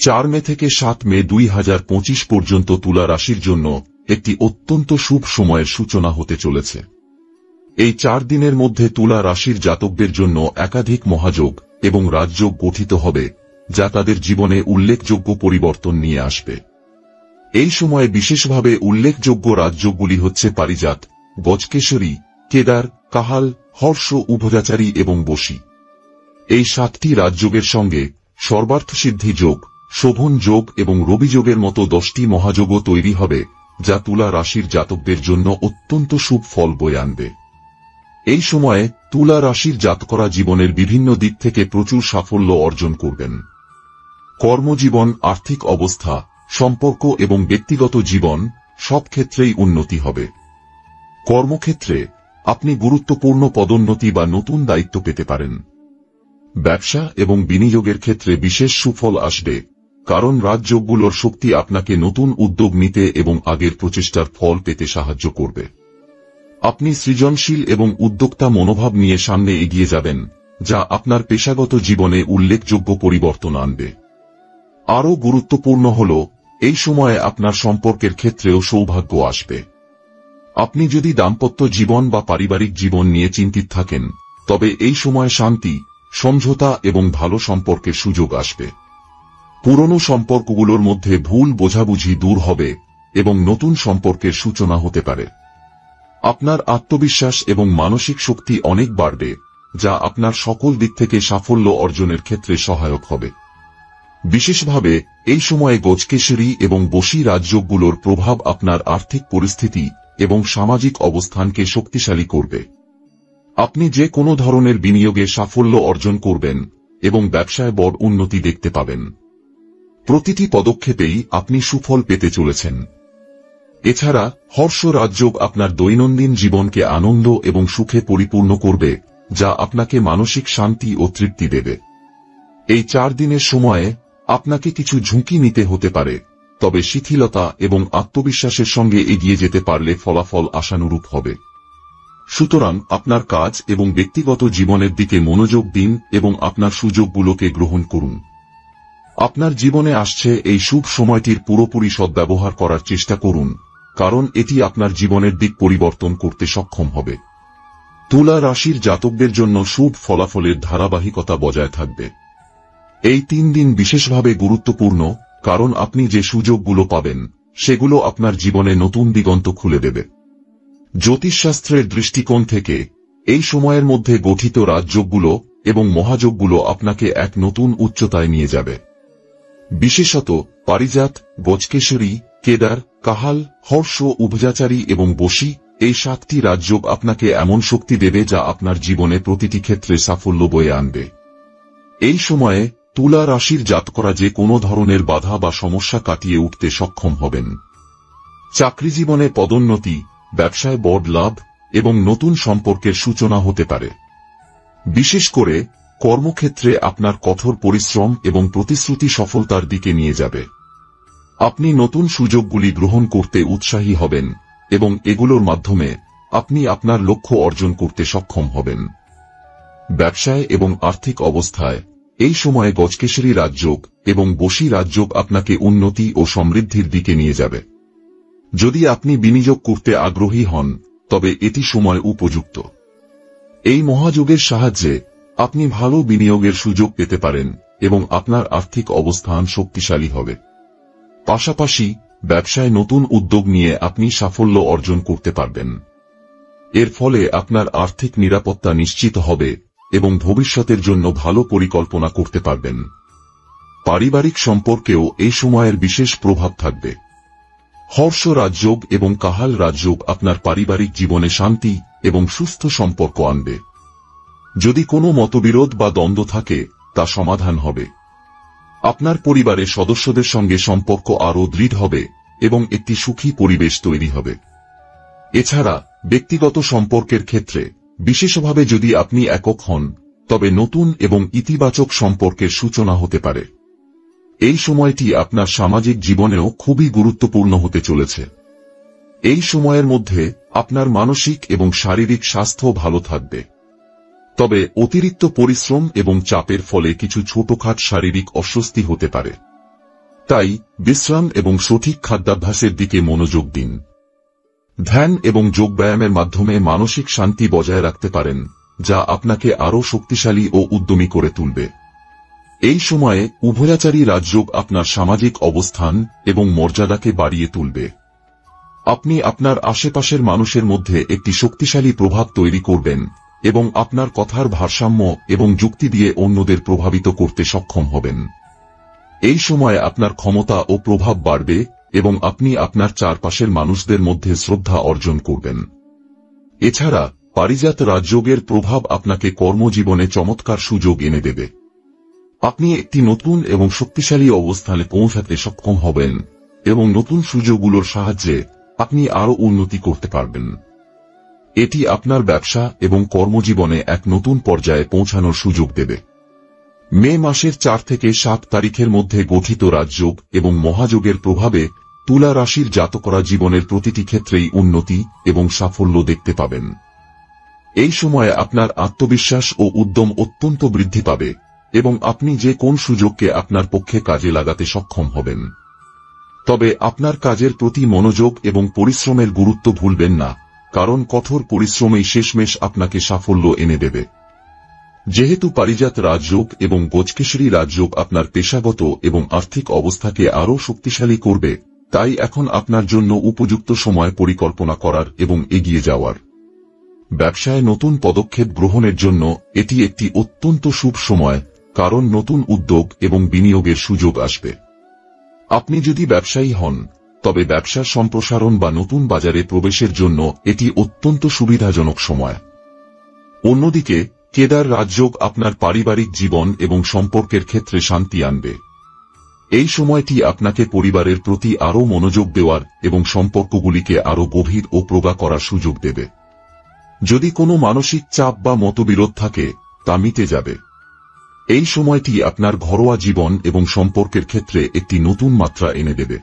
4 মে থেকে 7 মে 2025 পর্যন্ত তুলা রাশির জন্য একটি অত্যন্ত শুভ সময়ের সূচনা হতে চলেছে। এই 4 দিনের মধ্যে তুলা রাশির জাতকদের জন্য একাধিক মহাযোগ এবং রাজযোগ গঠিত হবে, যা তাদের জীবনে উল্লেখযোগ্য পরিবর্তন নিয়ে আসবে। এই সময়ে বিশেষভাবে উল্লেখযোগ্য রাজযোগগুলি হচ্ছে পারিজাত, গজকেশরী, কেদার, কাহাল, হর্ষ, উভয়াচারী এবং বশী। এই 7টি রাজযোগের সঙ্গে সর্বার্থসিদ্ধি যোগ, শোভন যোগ এবং রবিযোগের মতো 10টি মহাযোগও তৈরি হবে, যা তুলা রাশির জাতকদের জন্য অত্যন্ত শুভ ফল বয়ে আনবে। এই সময়ে তুলা রাশির জাতকরা জীবনের বিভিন্ন দিক থেকে প্রচুর সাফল্য অর্জন করবেন। কর্মজীবন, আর্থিক অবস্থা, সম্পর্ক এবং ব্যক্তিগত জীবন সব ক্ষেত্রেই উন্নতি হবে। কর্মক্ষেত্রে আপনি গুরুত্বপূর্ণ পদোন্নতি বা নতুন দায়িত্ব পেতে পারেন। ব্যবসা এবং বিনিয়োগের ক্ষেত্রে বিশেষ সুফল আসবে, কারণ রাজযোগগুলোর শক্তি আপনাকে নতুন উদ্যোগ নিতে এবং আগের প্রচেষ্টার ফল পেতে সাহায্য করবে। আপনি সৃজনশীল এবং উদ্যোক্তা মনোভাব নিয়ে সামনে এগিয়ে যাবেন, যা আপনার পেশাগত জীবনে উল্লেখযোগ্য পরিবর্তন আনবে। আরও গুরুত্বপূর্ণ হল, এই সময়ে আপনার সম্পর্কের ক্ষেত্রেও সৌভাগ্য আসবে। আপনি যদি দাম্পত্য জীবন বা পারিবারিক জীবন নিয়ে চিন্তিত থাকেন, তবে এই সময় শান্তি, সমঝোতা এবং ভালো সম্পর্কের সুযোগ আসবে। পুরনো সম্পর্কগুলোর মধ্যে ভুল বোঝাবুঝি দূর হবে এবং নতুন সম্পর্কের সূচনা হতে পারে। আপনার আত্মবিশ্বাস এবং মানসিক শক্তি অনেক বাড়বে, যা আপনার সকল দিক থেকে সাফল্য অর্জনের ক্ষেত্রে সহায়ক হবে। বিশেষভাবে এই সময়ে গজকেশরী এবং বশী রাজযোগগুলোর প্রভাব আপনার আর্থিক পরিস্থিতি এবং সামাজিক অবস্থানকে শক্তিশালী করবে। আপনি যে কোনো ধরনের বিনিয়োগে সাফল্য অর্জন করবেন এবং ব্যবসায় বড় উন্নতি দেখতে পাবেন। প্রতিটি পদক্ষেপেই আপনি সুফল পেতে চলেছেন। এছাড়া হর্ষ রাজযোগ আপনার দৈনন্দিন জীবনকে আনন্দ এবং সুখে পরিপূর্ণ করবে, যা আপনাকে মানসিক শান্তি ও তৃপ্তি দেবে। এই 4 দিনের সময়ে আপনাকে কিছু ঝুঁকি নিতে হতে পারে, তবে শিথিলতা এবং আত্মবিশ্বাসের সঙ্গে এগিয়ে যেতে পারলে ফলাফল আশানুরূপ হবে। সুতরাং আপনার কাজ এবং ব্যক্তিগত জীবনের দিকে মনোযোগ দিন এবং আপনার সুযোগগুলোকে গ্রহণ করুন। আপনার জীবনে আসছে এই শুভ সময়টির পুরোপুরি সদ্ব্যবহার করার চেষ্টা করুন, কারণ এটি আপনার জীবনের দিক পরিবর্তন করতে সক্ষম হবে। তুলা রাশির জাতকদের জন্য শুভ ফলাফলের ধারাবাহিকতা বজায় থাকবে। এই 3 দিন বিশেষভাবে গুরুত্বপূর্ণ, কারণ আপনি যে সুযোগগুলো পাবেন সেগুলো আপনার জীবনে নতুন দিগন্ত খুলে দেবে। জ্যোতিষশাস্ত্রের দৃষ্টিকোণ থেকে এই সময়ের মধ্যে গঠিত রাজযোগগুলো এবং মহাযোগগুলো আপনাকে এক নতুন উচ্চতায় নিয়ে যাবে। বিশেষত পারিজাত, গজকেশরী, কেদার, কাহাল, হর্ষ, উভয়াচারী এবং বশী এই 7টি রাজযোগ আপনাকে এমন শক্তি দেবে যা আপনার জীবনে প্রতিটি ক্ষেত্রে সাফল্য বয়ে আনবে। এই সময়ে তুলা রাশির জাতকরা যে কোনো ধরনের বাধা বা সমস্যা কাটিয়ে উঠতে সক্ষম হবেন। চাকরিজীবনে পদোন্নতি, ব্যবসায় বড় লাভ এবং নতুন সম্পর্কের সূচনা হতে পারে। বিশেষ করে কর্মক্ষেত্রে আপনার কঠোর পরিশ্রম এবং প্রতিশ্রুতি সফলতার দিকে নিয়ে যাবে। আপনি নতুন সুযোগগুলি গ্রহণ করতে উৎসাহী হবেন এবং এগুলোর মাধ্যমে আপনি আপনার লক্ষ্য অর্জন করতে সক্ষম হবেন। ব্যবসায় এবং আর্থিক অবস্থায় এই সময়ে গজকেশরী রাজযোগ এবং বশী রাজযোগ আপনাকে উন্নতি ও সমৃদ্ধির দিকে নিয়ে যাবে। যদি আপনি বিনিয়োগ করতে আগ্রহী হন, তবে এটি সময় উপযুক্ত। এই মহাযোগের সাহায্যে আপনি ভালো বিনিয়োগের সুযোগ পেতে পারেন এবং আপনার আর্থিক অবস্থান শক্তিশালী হবে। পাশাপাশি ব্যবসায় নতুন উদ্যোগ নিয়ে আপনি সাফল্য অর্জন করতে পারবেন। এর ফলে আপনার আর্থিক নিরাপত্তা নিশ্চিত হবে এবং ভবিষ্যতের জন্য ভালো পরিকল্পনা করতে পারবেন। পারিবারিক সম্পর্কেও এই সময়ের বিশেষ প্রভাব থাকবে। হর্ষ রাজযোগ এবং কাহাল রাজযোগ আপনার পারিবারিক জীবনে শান্তি এবং সুস্থ সম্পর্ক আনবে। যদি কোনো মতবিরোধ বা দ্বন্দ্ব থাকে, তা সমাধান হবে। আপনার পরিবারের সদস্যদের সঙ্গে সম্পর্ক আরও দৃঢ় হবে এবং একটি সুখী পরিবেশ তৈরি হবে। এছাড়া ব্যক্তিগত সম্পর্কের ক্ষেত্রে, বিশেষভাবে যদি আপনি একক হন, তবে নতুন এবং ইতিবাচক সম্পর্কের সূচনা হতে পারে। এই সময়টি আপনার সামাজিক জীবনেও খুবই গুরুত্বপূর্ণ হতে চলেছে। এই সময়ের মধ্যে আপনার মানসিক এবং শারীরিক স্বাস্থ্য ভালো থাকবে। তবে অতিরিক্ত পরিশ্রম এবং চাপের ফলে কিছু ছোটখাট শারীরিক অস্বস্তি হতে পারে। তাই বিশ্রাম এবং সঠিক খাদ্যাভ্যাসের দিকে মনোযোগ দিন। ধ্যান এবং যোগব্যায়ামের মাধ্যমে মানসিক শান্তি বজায় রাখতে পারেন, যা আপনাকে আরও শক্তিশালী ও উদ্যমী করে তুলবে। এই সময়ে উভয়াচারী রাজযোগ আপনার সামাজিক অবস্থান এবং মর্যাদাকে বাড়িয়ে তুলবে। আপনি আপনার আশেপাশের মানুষের মধ্যে একটি শক্তিশালী প্রভাব তৈরি করবেন এবং আপনার কথার ভারসাম্য এবং যুক্তি দিয়ে অন্যদের প্রভাবিত করতে সক্ষম হবেন। এই সময়ে আপনার ক্ষমতা ও প্রভাব বাড়বে এবং আপনি আপনার চারপাশের মানুষদের মধ্যে শ্রদ্ধা অর্জন করবেন। এছাড়া পারিজাত রাজযোগের প্রভাব আপনাকে কর্মজীবনে চমৎকার সুযোগ এনে দেবে। আপনি একটি নতুন এবং শক্তিশালী অবস্থানে পৌঁছাতে সক্ষম হবেন এবং নতুন সুযোগগুলোর সাহায্যে আপনি আরও উন্নতি করতে পারবেন। এটি আপনার ব্যবসা এবং কর্মজীবনে এক নতুন পর্যায়ে পৌঁছানোর সুযোগ দেবে। মে মাসের 4 থেকে 7 তারিখের মধ্যে গঠিত রাজযোগ এবং মহাযোগের প্রভাবে তুলা রাশির জাতকরা জীবনের প্রতিটি ক্ষেত্রেই উন্নতি এবং সাফল্য দেখতে পাবেন। এই সময়ে আপনার আত্মবিশ্বাস ও উদ্যম অত্যন্ত বৃদ্ধি পাবে এবং আপনি যে কোন সুযোগকে আপনার পক্ষে কাজে লাগাতে সক্ষম হবেন। তবে আপনার কাজের প্রতি মনোযোগ এবং পরিশ্রমের গুরুত্ব ভুলবেন না, কারণ কঠোর পরিশ্রমই শেষমেশ আপনাকে সাফল্য এনে দেবে। যেহেতু পারিজাত রাজযোগ এবং গজকেশরী রাজযোগ আপনার পেশাগত এবং আর্থিক অবস্থাকে আরও শক্তিশালী করবে, তাই এখন আপনার জন্য উপযুক্ত সময় পরিকল্পনা করার এবং এগিয়ে যাওয়ার। ব্যবসায় নতুন পদক্ষেপ গ্রহণের জন্য এটি একটি অত্যন্ত শুভ সময়, কারণ নতুন উদ্যোগ এবং বিনিয়োগের সুযোগ আসবে। আপনি যদি ব্যবসায়ী হন, তবে ব্যবসার সম্প্রসারণ বা নতুন বাজারে প্রবেশের জন্য এটি অত্যন্ত সুবিধাজনক সময়। অন্যদিকে কেদার রাজযোগ আপনার পারিবারিক জীবন এবং সম্পর্কের ক্ষেত্রে শান্তি আনবে। এই সময়টি আপনাকে পরিবারের প্রতি আরও মনোযোগ দেওয়ার এবং সম্পর্কগুলিকে আরও গভীর ও প্রগাঢ় করার সুযোগ দেবে। যদি কোনো মানসিক চাপ বা মতবিরোধ থাকে, তা মিটে যাবে। এই সময়টি আপনার ঘরোয়া জীবন এবং সম্পর্কের ক্ষেত্রে একটি নতুন মাত্রা এনে দেবে।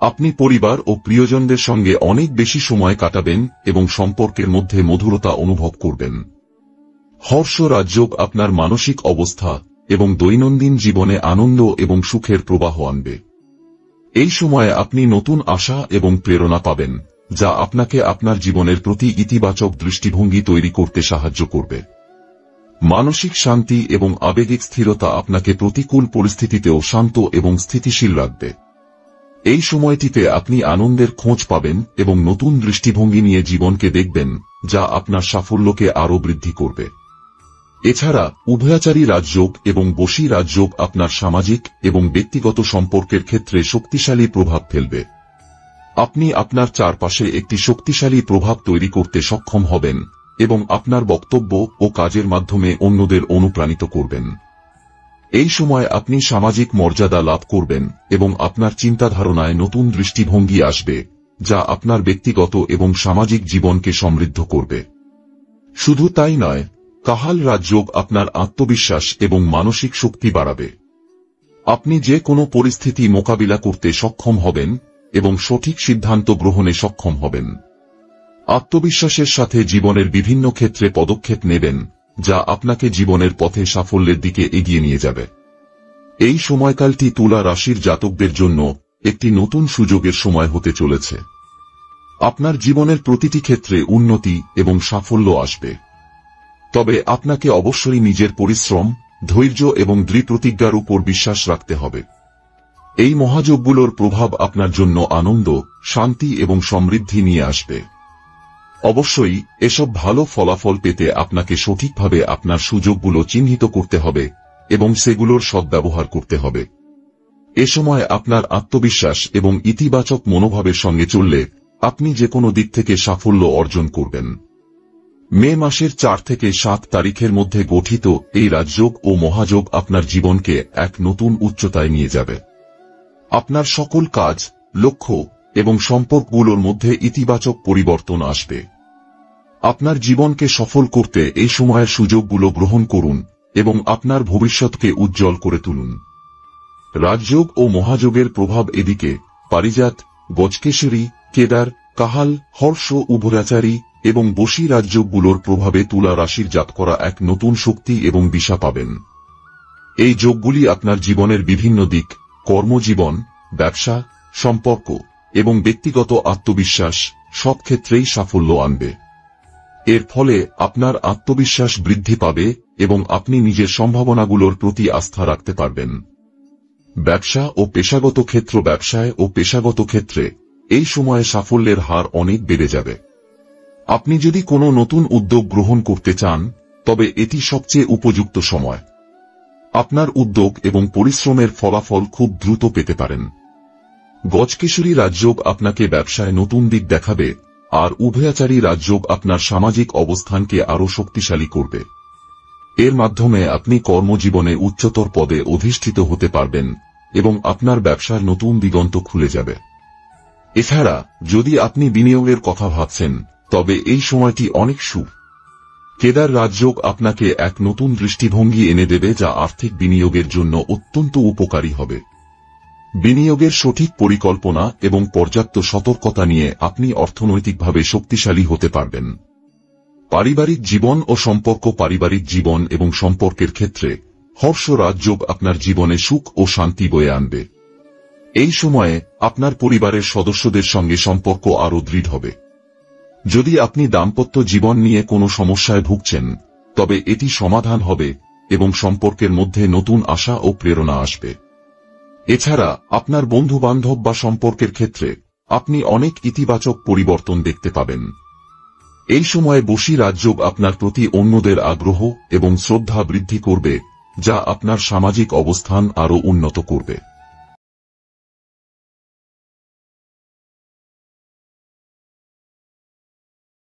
আপনি পরিবার ও প্রিয়জনদের সঙ্গে অনেক বেশি সময় কাটাবেন এবং সম্পর্কের মধ্যে মধুরতা অনুভব করবেন। হর্ষ রাজযোগ আপনার মানসিক অবস্থা এবং দৈনন্দিন জীবনে আনন্দ এবং সুখের প্রবাহ আনবে। এই সময়ে আপনি নতুন আশা এবং প্রেরণা পাবেন, যা আপনাকে আপনার জীবনের প্রতি ইতিবাচক দৃষ্টিভঙ্গি তৈরি করতে সাহায্য করবে। মানসিক শান্তি এবং আবেগিক স্থিরতা আপনাকে প্রতিকূল পরিস্থিতিতেও শান্ত এবং স্থিতিশীল রাখবে। এই সময়টিতে আপনি আনন্দের খোঁজ পাবেন এবং নতুন দৃষ্টিভঙ্গি নিয়ে জীবনকে দেখবেন, যা আপনার সাফল্যকে আরও বৃদ্ধি করবে। এছাড়া উভয়াচারী রাজযোগ এবং বশী রাজযোগ আপনার সামাজিক এবং ব্যক্তিগত সম্পর্কের ক্ষেত্রে শক্তিশালী প্রভাব ফেলবে। আপনি আপনার চারপাশে একটি শক্তিশালী প্রভাব তৈরি করতে সক্ষম হবেন এবং আপনার বক্তব্য ও কাজের মাধ্যমে অন্যদের অনুপ্রাণিত করবেন। এই সময় আপনি সামাজিক মর্যাদা লাভ করবেন এবং আপনার চিন্তাধারণায় নতুন দৃষ্টিভঙ্গি আসবে, যা আপনার ব্যক্তিগত এবং সামাজিক জীবনকে সমৃদ্ধ করবে। শুধু তাই নয়, কাহাল রাজযোগ আপনার আত্মবিশ্বাস এবং মানসিক শক্তি বাড়াবে। আপনি যে কোনো পরিস্থিতি মোকাবিলা করতে সক্ষম হবেন এবং সঠিক সিদ্ধান্ত গ্রহণে সক্ষম হবেন। আত্মবিশ্বাসের সাথে জীবনের বিভিন্ন ক্ষেত্রে পদক্ষেপ নেবেন, যা আপনাকে জীবনের পথে সাফল্যের দিকে এগিয়ে নিয়ে যাবে। এই সময়কালটি তুলা রাশির জাতকদের জন্য একটি নতুন সুযোগের সময় হতে চলেছে। আপনার জীবনের প্রতিটি ক্ষেত্রে উন্নতি এবং সাফল্য আসবে। তবে আপনাকে অবশ্যই নিজের পরিশ্রম, ধৈর্য এবং দৃঢ়প্রতিজ্ঞার উপর বিশ্বাস রাখতে হবে। এই মহাযোগগুলোর প্রভাব আপনার জন্য আনন্দ, শান্তি এবং সমৃদ্ধি নিয়ে আসবে। অবশ্যই এসব ভালো ফলাফল পেতে আপনাকে সঠিকভাবে আপনার সুযোগগুলো চিহ্নিত করতে হবে এবং সেগুলোর সদ্ব্যবহার করতে হবে। এ সময় আপনার আত্মবিশ্বাস এবং ইতিবাচক মনোভাবের সঙ্গে চললে আপনি যে কোনো দিক থেকে সাফল্য অর্জন করবেন। মে মাসের 4 থেকে 7 তারিখের মধ্যে গঠিত এই রাজযোগ ও মহাযোগ আপনার জীবনকে এক নতুন উচ্চতায় নিয়ে যাবে। আপনার সকল কাজ, লক্ষ্য এবং সম্পর্কগুলোর মধ্যে ইতিবাচক পরিবর্তন আসবে। আপনার জীবনকে সফল করতে এই সময়ের সুযোগগুলো গ্রহণ করুন এবং আপনার ভবিষ্যৎকে উজ্জ্বল করে তুলুন। রাজযোগ ও মহাযোগের প্রভাব এদিকে পারিজাত, গজকেশরী, কেদার, কাহাল, হর্ষ, উভয়াচারী এবং বশী রাজযোগগুলোর প্রভাবে তুলা রাশির জাতকরা এক নতুন শক্তি এবং দিশা পাবেন। এই যোগগুলি আপনার জীবনের বিভিন্ন দিক, কর্মজীবন, ব্যবসা, সম্পর্ক এবং ব্যক্তিগত আত্মবিশ্বাস সব ক্ষেত্রেই সাফল্য আনবে। এর ফলে আপনার আত্মবিশ্বাস বৃদ্ধি পাবে এবং আপনি নিজের সম্ভাবনাগুলোর প্রতি আস্থা রাখতে পারবেন। ব্যবসা ও পেশাগত ক্ষেত্র ব্যবসায় ও পেশাগত ক্ষেত্রে এই সময়ে সাফল্যের হার অনেক বেড়ে যাবে। আপনি যদি কোনো নতুন উদ্যোগ গ্রহণ করতে চান তবে এটি সবচেয়ে উপযুক্ত সময়। আপনার উদ্যোগ এবং পরিশ্রমের ফলাফল খুব দ্রুত পেতে পারেন। গজকেশরী রাজযোগ আপনাকে ব্যবসায় নতুন দিক দেখাবে, আর উভয়াচারী রাজযোগ আপনার সামাজিক অবস্থানকে আরও শক্তিশালী করবে। এর মাধ্যমে আপনি কর্মজীবনে উচ্চতর পদে অধিষ্ঠিত হতে পারবেন এবং আপনার ব্যবসার নতুন দিগন্ত খুলে যাবে। এছাড়া যদি আপনি বিনিয়োগের কথা ভাবছেন তবে এই সময়টি অনেক শুভ। কেদার রাজযোগ আপনাকে এক নতুন দৃষ্টিভঙ্গি এনে দেবে যা আর্থিক বিনিয়োগের জন্য অত্যন্ত উপকারী হবে। বিনিয়োগের সঠিক পরিকল্পনা এবং পর্যাপ্ত সতর্কতা নিয়ে আপনি অর্থনৈতিকভাবে শক্তিশালী হতে পারবেন। পারিবারিক জীবন ও সম্পর্ক পারিবারিক জীবন এবং সম্পর্কের ক্ষেত্রে হর্ষ রাজযোগ আপনার জীবনে সুখ ও শান্তি বয়ে আনবে। এই সময়ে আপনার পরিবারের সদস্যদের সঙ্গে সম্পর্ক আরও দৃঢ় হবে। যদি আপনি দাম্পত্য জীবন নিয়ে কোনো সমস্যায় ভুগছেন তবে এটি সমাধান হবে এবং সম্পর্কের মধ্যে নতুন আশা ও প্রেরণা আসবে। এছাড়া আপনার বন্ধুবান্ধব বা সম্পর্কের ক্ষেত্রে আপনি অনেক ইতিবাচক পরিবর্তন দেখতে পাবেন। এই সময়ে বশী রাজযোগ আপনার প্রতি অন্যদের আগ্রহ এবং শ্রদ্ধা বৃদ্ধি করবে, যা আপনার সামাজিক অবস্থান আরও উন্নত করবে।